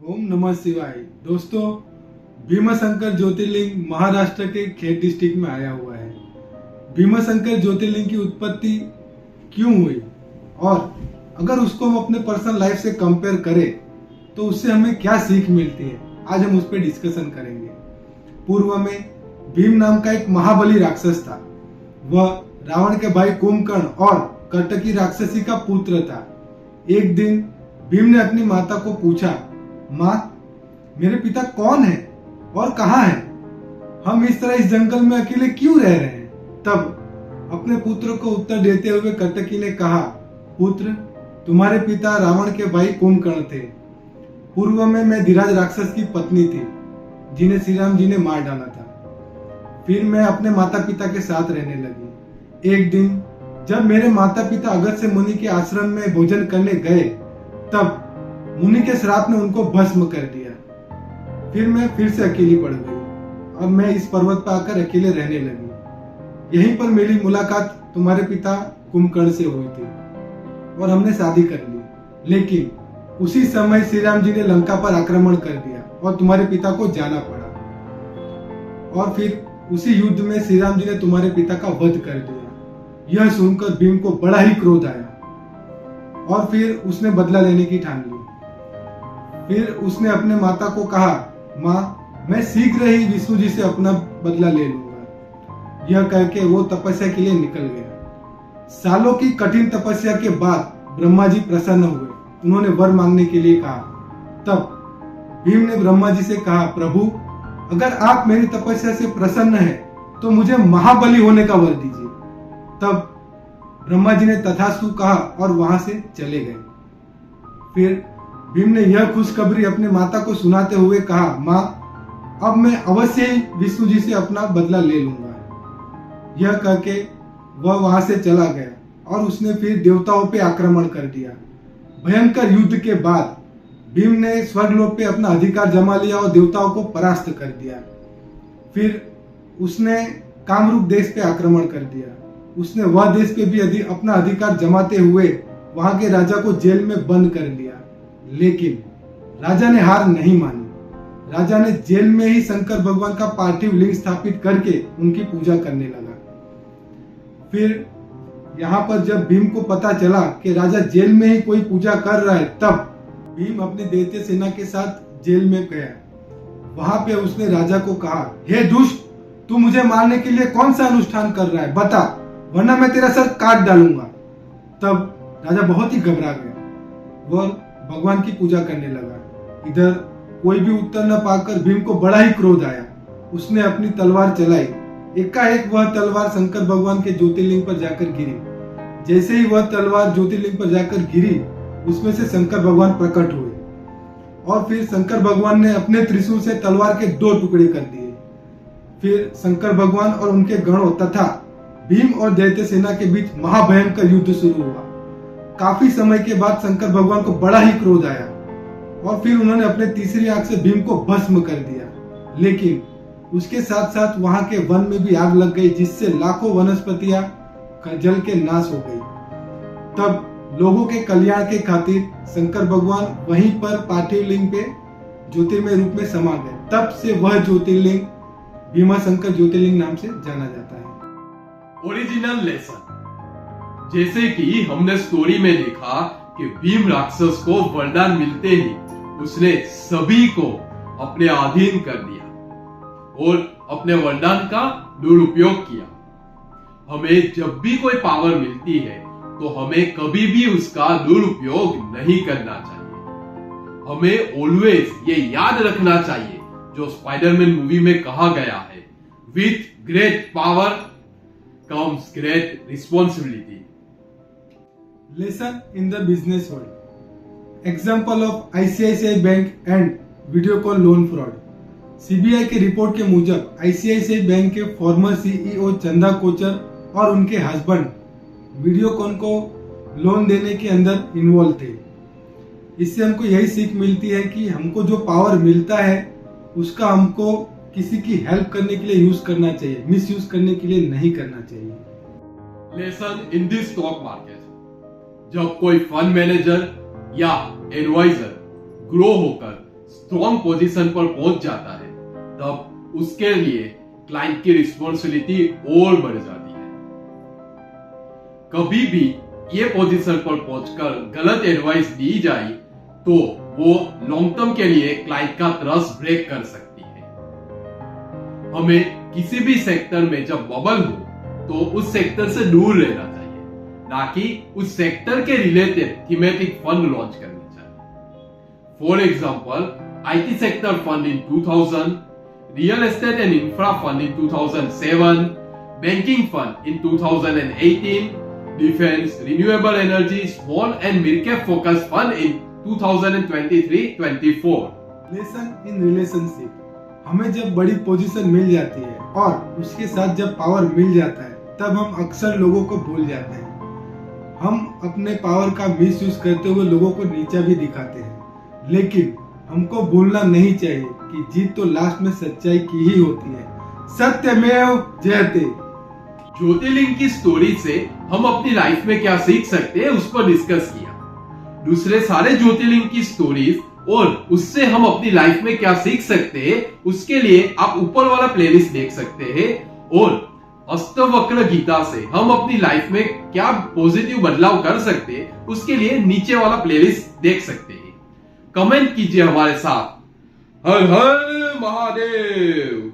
ओम नमः शिवाय। दोस्तों, भीमाशंकर ज्योतिर्लिंग महाराष्ट्र के खेड डिस्ट्रिक्ट में आया हुआ है। भीमाशंकर ज्योतिर्लिंग की उत्पत्ति क्यों हुई और अगर उसको हम अपने पर्सनल लाइफ से कंपेयर करें तो उससे हमें क्या सीख मिलती है, आज हम उस पर डिस्कशन करेंगे। पूर्व में भीम नाम का एक महाबली राक्षस था। वह रावण के भाई कुंभकर्ण और कर्तकी राक्षसी का पुत्र था। एक दिन भीम ने अपनी माता को पूछा, माँ, मेरे पिता कौन है और कहाँ है? हम इस तरह इस जंगल में अकेले क्यों रह रहे हैं? तब अपने पुत्र को उत्तर देते हुए कर्तकी ने कहा, पुत्र, तुम्हारे पिता रावण के भाई कुंभकर्ण थे। पूर्व में मैं धीराज राक्षस की पत्नी थी जिन्हें श्री राम जी ने मार डाला था। फिर मैं अपने माता पिता के साथ रहने लगी। एक दिन जब मेरे माता पिता अगस्त्य मुनि के आश्रम में भोजन करने गए तब मुनि के श्राप ने उनको भस्म कर दिया। फिर मैं फिर से अकेली पड़ गई। अब मैं इस पर्वत पर आकर अकेले रहने लगी। यहीं पर मेरी मुलाकात तुम्हारे पिता कुंभकर्ण से हुई थी और हमने शादी कर ली। लेकिन उसी समय श्री राम जी ने लंका पर आक्रमण कर दिया और तुम्हारे पिता को जाना पड़ा। और फिर उसी युद्ध में श्री राम जी ने तुम्हारे पिता का वध कर दिया। यह सुनकर भीम को बड़ा ही क्रोध आया और फिर उसने बदला लेने की ठान ली। फिर उसने अपने माता को कहा, माँ, मैं शीघ्र ही विष्णु जी से अपना बदला ले लूंगा। यह कहकर वो तपस्या के लिए निकल गया। सालों की कठिन तपस्या के बाद ब्रह्मा जी प्रसन्न हुए। उन्होंने वर मांगने के लिए कहा। तब भीम ने ब्रह्मा जी से कहा, प्रभु, अगर आप मेरी तपस्या से प्रसन्न हैं तो मुझे महाबली होने का वर दीजिए। तब ब्रह्मा जी ने तथास्तु कहा और वहां से चले गए। फिर भीम ने यह खुशखबरी अपने माता को सुनाते हुए कहा, माँ, अब मैं अवश्य ही विष्णु जी से अपना बदला ले लूंगा। यह कहके वह वहां से चला गया और उसने फिर देवताओं पे आक्रमण कर दिया। भयंकर युद्ध के बाद भीम ने स्वर्गलोक पे अपना अधिकार जमा लिया और देवताओं को परास्त कर दिया। फिर उसने कामरूप देश पे आक्रमण कर दिया। उसने वह देश पे भी अपना अधिकार जमाते हुए वहां के राजा को जेल में बंद कर दिया। लेकिन राजा ने हार नहीं मानी। राजा ने जेल में ही शंकर भगवान का पार्थिव लिंग स्थापित करके उनकी पूजा करने लगा। फिर यहाँ पर जब भीम को पता चला कि राजा जेल में ही कोई पूजा कर रहा है, तब भीम अपनी दैत्य सेना के साथ जेल में गया। वहां पे उसने राजा को कहा, हे दुष्ट, तू मुझे मारने के लिए कौन सा अनुष्ठान कर रहा है, बता, वरना मैं तेरा सर काट डालूंगा। तब राजा बहुत ही घबरा गया। वह भगवान की पूजा करने लगा। इधर कोई भी उत्तर न पाकर भीम को बड़ा ही क्रोध आया। उसने अपनी तलवार चलाई। एकाएक वह तलवार शंकर भगवान के ज्योतिर्लिंग पर जाकर गिरी। जैसे ही वह तलवार ज्योतिर्लिंग पर जाकर गिरी, उसमें से शंकर भगवान प्रकट हुए और फिर शंकर भगवान ने अपने त्रिशूल से तलवार के 2 टुकड़े कर दिए। फिर शंकर भगवान और उनके गणों तथा भीम और दैत्य सेना के बीच महाभयंकर युद्ध शुरू हुआ। काफी समय के बाद शंकर भगवान को बड़ा ही क्रोध आया और फिर उन्होंने अपने तीसरी आंख से भीम को भस्म कर दिया। लेकिन उसके साथ साथ वहां के वन में भी आग लग गई, जिससे लाखों वनस्पतियां जल के नाश हो गई। तब लोगों के कल्याण के खातिर शंकर भगवान वहीं पर पार्थिव लिंग पे ज्योतिर्मय रूप में समा गए। तब से वह ज्योतिर्लिंग भीमाशंकर ज्योतिर्लिंग नाम से जाना जाता है। ओरिजिनल लेसन, जैसे कि हमने स्टोरी में देखा कि भीम राक्षस को वरदान मिलते ही उसने सभी को अपने अधीन कर दिया और अपने वरदान का दुरुपयोग किया। हमें जब भी कोई पावर मिलती है तो हमें कभी भी उसका दुरुपयोग नहीं करना चाहिए। हमें ऑलवेज ये याद रखना चाहिए जो स्पाइडरमैन मूवी में कहा गया है, with great power comes great responsibility. Lesson in the business world. Example of ICICI Bank and Videocon loan fraud. CBI के रिपोर्ट के मुजब आईसीआईसीआई बैंक के फॉर्मर सीईओ चंदा कोचर और उनके हस्बैंड वीडियोकॉन को लोन देने के अंदर इन्वॉल्व थे। इससे हमको यही सीख मिलती है कि हमको जो पावर मिलता है उसका हमको किसी की हेल्प करने के लिए यूज करना चाहिए, मिस यूज करने के लिए नहीं करना चाहिए। Lesson in this stock market, जब कोई फंड मैनेजर या एडवाइजर ग्रो होकर स्ट्रॉन्ग पोजीशन पर पहुंच जाता है, तब उसके लिए क्लाइंट की रिस्पॉन्सिबिलिटी और बढ़ जाती है। कभी भी ये पोजीशन पर पहुंचकर गलत एडवाइस दी जाए तो वो लॉन्ग टर्म के लिए क्लाइंट का ट्रस्ट ब्रेक कर सकती है। हमें किसी भी सेक्टर में जब बबल हो तो उस सेक्टर से दूर रहना चाहिए, ना कि उस सेक्टर के रिलेटेड थीमेटिक फंड लॉन्च करनी चाहिए। For example, IT sector fund in 2000, real estate and infra fund in 2007, banking fund in 2018, defence, renewable energy, small and mid cap focus fund in 2023-24। Lesson in relationship, हमें जब बड़ी position मिल जाती है और उसके साथ जब पावर मिल जाता है, तब हम अक्सर लोगों को भूल जाते हैं। हम अपने पावर का मिसयूज करते हुए लोगों को नीचा भी दिखाते हैं, लेकिन हमको भूलना नहीं चाहिए कि जीत तो लास्ट में सच्चाई की ही होती है। सत्यमेव जयते। ज्योतिर्लिंग की स्टोरी से हम अपनी लाइफ में क्या सीख सकते हैं उस पर डिस्कस किया। दूसरे सारे ज्योतिर्लिंग की स्टोरीज और उससे हम अपनी लाइफ में क्या सीख सकते हैं उसके लिए आप ऊपर वाला प्लेलिस्ट देख सकते हैं, और अष्टवक्र गीता से हम अपनी लाइफ में क्या पॉजिटिव बदलाव कर सकते हैं उसके लिए नीचे वाला प्लेलिस्ट देख सकते हैं। कमेंट कीजिए हमारे साथ। हर हर महादेव।